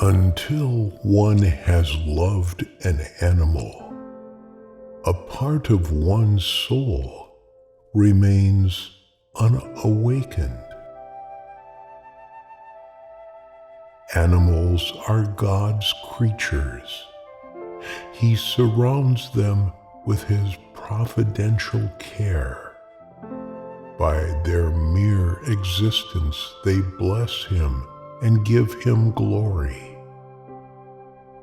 Until one has loved an animal, a part of one's soul remains unawakened. Animals are God's creatures. He surrounds them with His providential care. By their mere existence, they bless Him and give Him glory.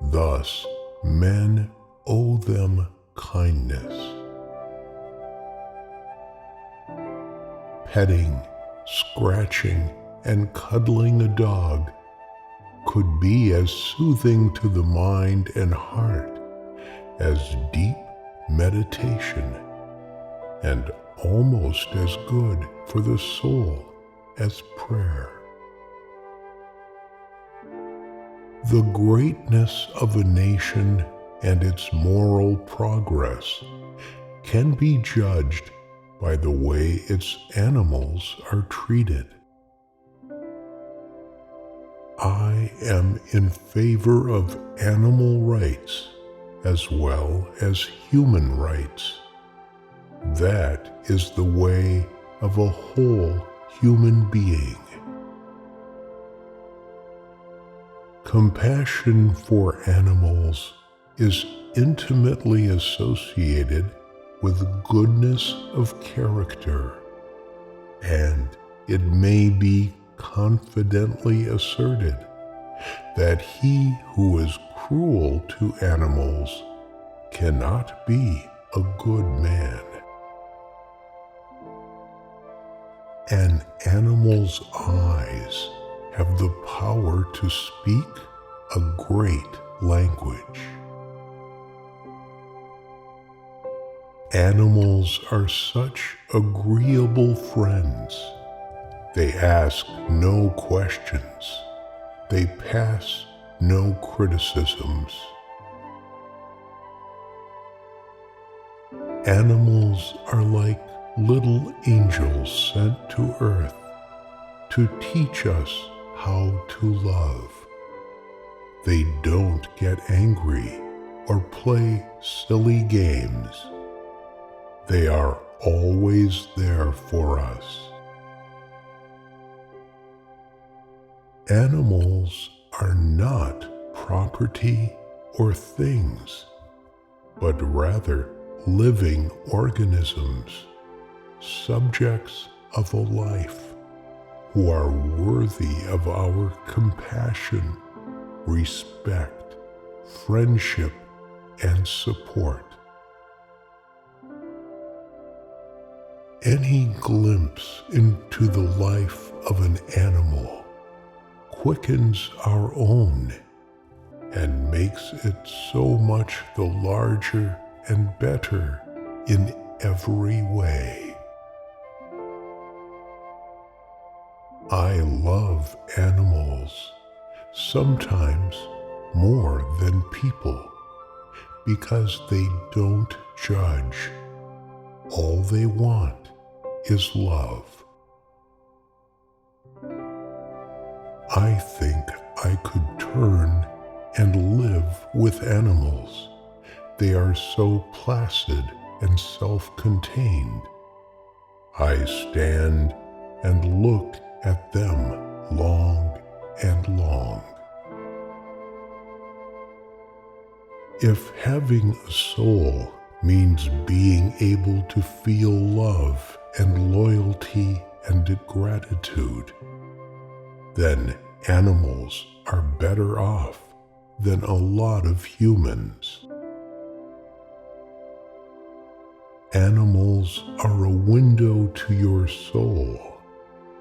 Thus, men owe them kindness. Petting, scratching, and cuddling a dog could be as soothing to the mind and heart as deep meditation, and almost as good for the soul as prayer. The greatness of a nation and its moral progress can be judged by the way its animals are treated. I am in favor of animal rights as well as human rights. That is the way of a whole human being. Compassion for animals is intimately associated with goodness of character, and it may be confidently asserted that he who is cruel to animals cannot be a good man. An animal's eyes have the power to speak a great language. Animals are such agreeable friends. They ask no questions. They pass no criticisms. Animals are like little angels sent to earth to teach us how to love. They don't get angry or play silly games. They are always there for us. Animals are not property or things, but rather living organisms, subjects of a life, who are worthy of our compassion, respect, friendship, and support. Any glimpse into the life of an animal quickens our own and makes it so much the larger and better in every way. I love animals, sometimes more than people, because they don't judge. All they want is love. I think I could turn and live with animals. They are so placid and self-contained. I stand and look at them long and long. If having a soul means being able to feel love and loyalty and gratitude, then animals are better off than a lot of humans. Animals are a window to your soul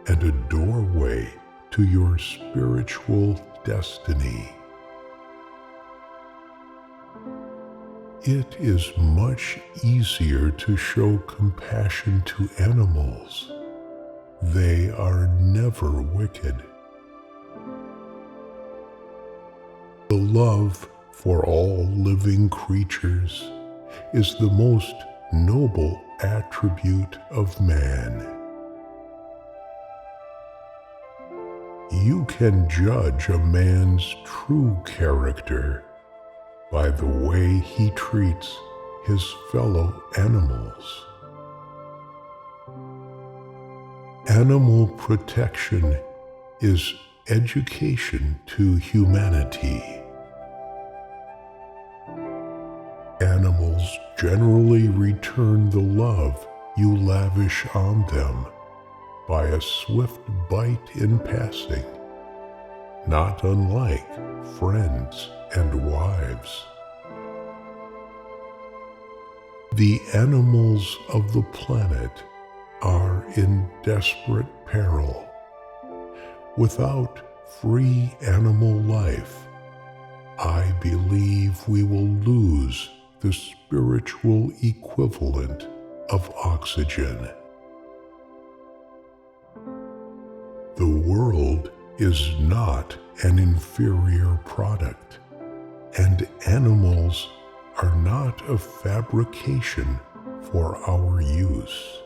and a doorway to your spiritual destiny. It is much easier to show compassion to animals. They are never wicked. The love for all living creatures is the most noble attribute of man. You can judge a man's true character by the way he treats his fellow animals. Animal protection is education to humanity. Animals generally return the love you lavish on them by a swift bite in passing, not unlike friends and wives. The animals of the planet are in desperate peril. Without free animal life, I believe we will lose the spiritual equivalent of oxygen. The world is not an inferior product, and animals are not a fabrication for our use.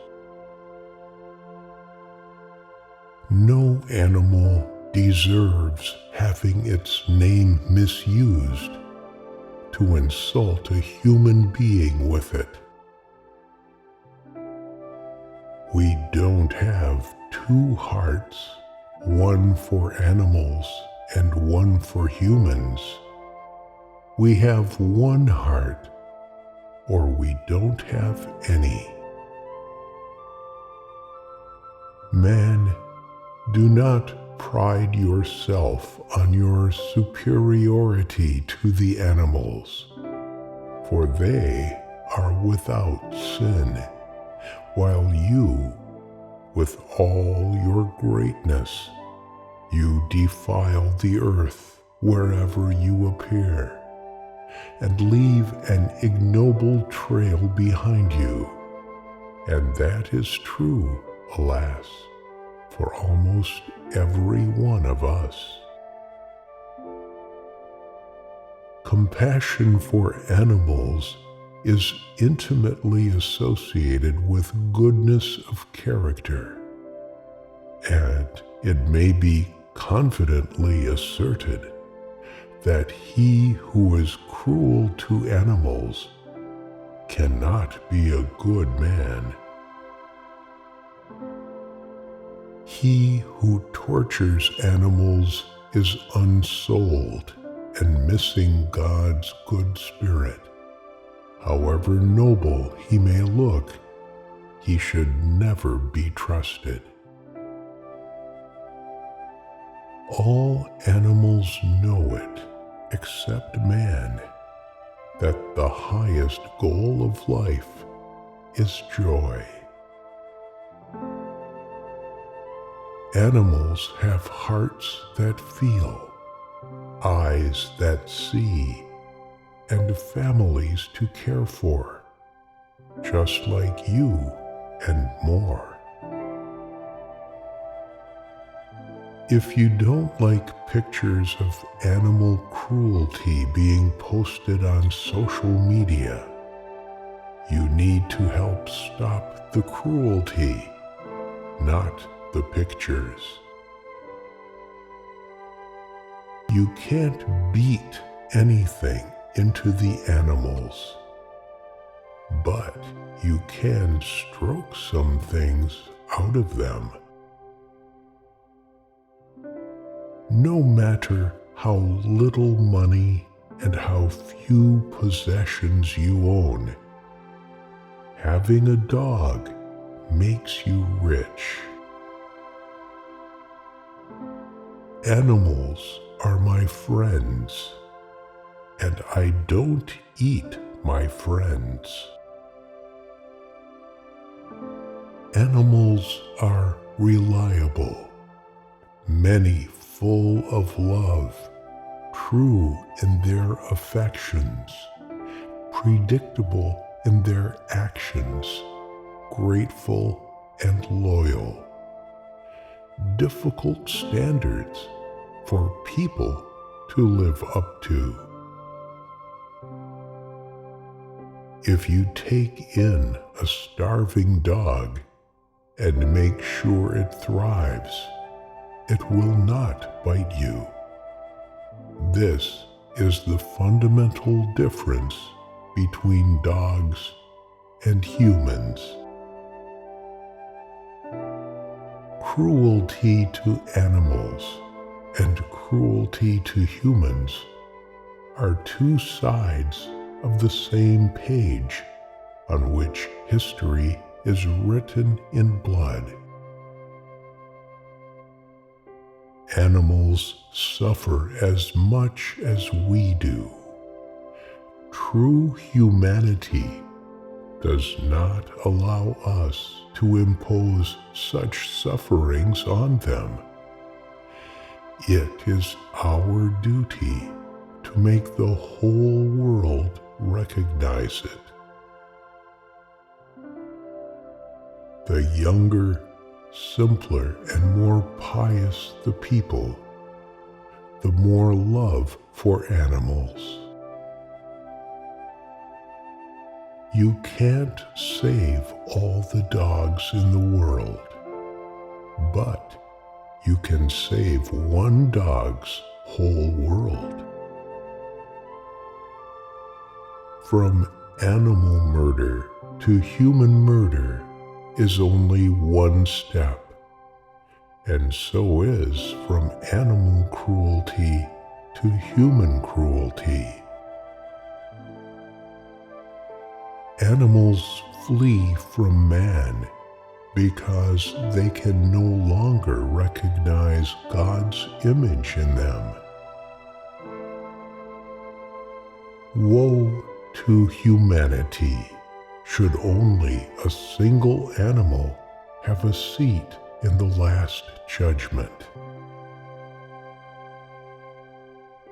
No animal deserves having its name misused to insult a human being with it. We don't have two hearts, one for animals and one for humans. We have one heart, or we don't have any. Man, do not pride yourself on your superiority to the animals, for they are without sin, while you, with all your greatness, you defile the earth wherever you appear, and leave an ignoble trail behind you. And that is true, alas, for almost every one of us. Compassion for animals is intimately associated with goodness of character, and it may be confidently asserted that he who is cruel to animals cannot be a good man. He who tortures animals is unsouled and missing God's good spirit. However noble he may look, he should never be trusted. All animals know it, except man, that the highest goal of life is joy. Animals have hearts that feel, eyes that see, and families to care for, just like you and more. If you don't like pictures of animal cruelty being posted on social media, you need to help stop the cruelty, not the pictures. You can't beat anything into the animals, but you can stroke some things out of them. No matter how little money and how few possessions you own, having a dog makes you rich. Animals are my friends, and I don't eat my friends. Animals are reliable, many full of love, true in their affections, predictable in their actions, grateful and loyal. Difficult standards for people to live up to. If you take in a starving dog and make sure it thrives, it will not bite you. This is the fundamental difference between dogs and humans. Cruelty to animals and cruelty to humans are two sides of the same page on which history is written in blood. Animals suffer as much as we do. True humanity does not allow us to impose such sufferings on them. It is our duty to make the whole world recognize it. The younger, simpler, and more pious the people, the more love for animals. You can't save all the dogs in the world, but you can save one dog's whole world. From animal murder to human murder is only one step, and so is from animal cruelty to human cruelty. Animals flee from man because they can no longer recognize God's image in them. Woe to humanity should only a single animal have a seat in the last judgment.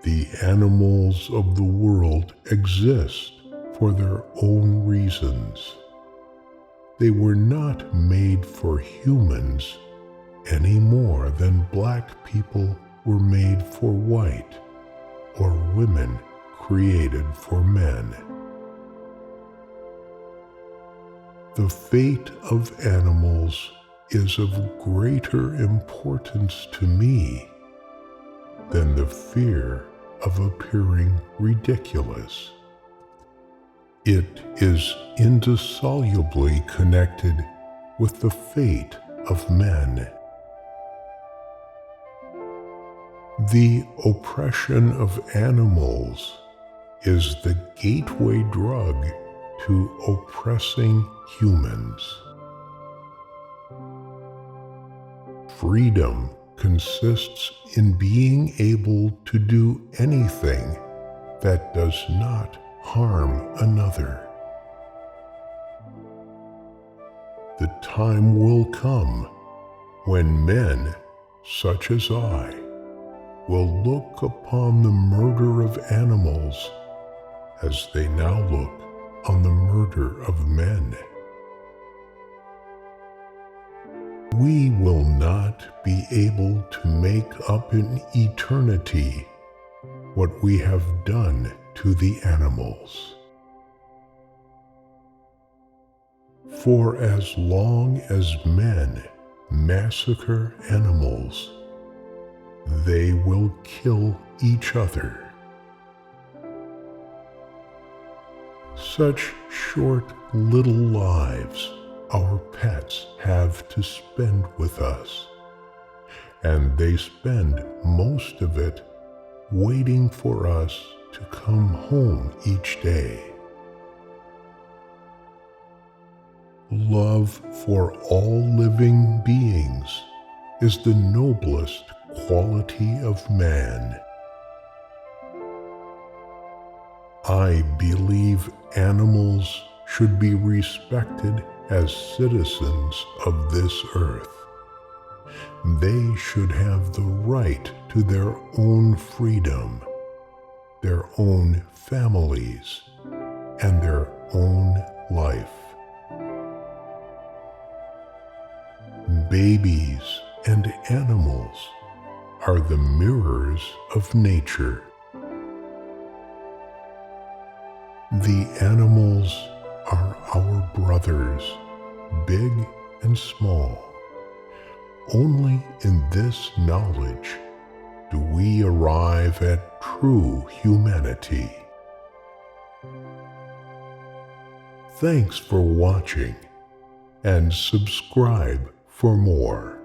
The animals of the world exist for their own reasons. They were not made for humans any more than black people were made for white, or women created for men. The fate of animals is of greater importance to me than the fear of appearing ridiculous. It is indissolubly connected with the fate of men. The oppression of animals is the gateway drug to oppressing humans. Freedom consists in being able to do anything that does not harm another. The time will come when men, such as I, will look upon the murder of animals as they now look on the murder of men. We will not be able to make up in eternity what we have done to the animals. For as long as men massacre animals, they will kill each other. Such short little lives our pets have to spend with us, and they spend most of it waiting for us to come home each day. Love for all living beings is the noblest quality of man. I believe animals should be respected as citizens of this earth. They should have the right to their own freedom, their own families, and their own life. Babies and animals are the mirrors of nature. The animals are our brothers, big and small. Only in this knowledge do we arrive at true humanity. Thanks for watching, and subscribe for more.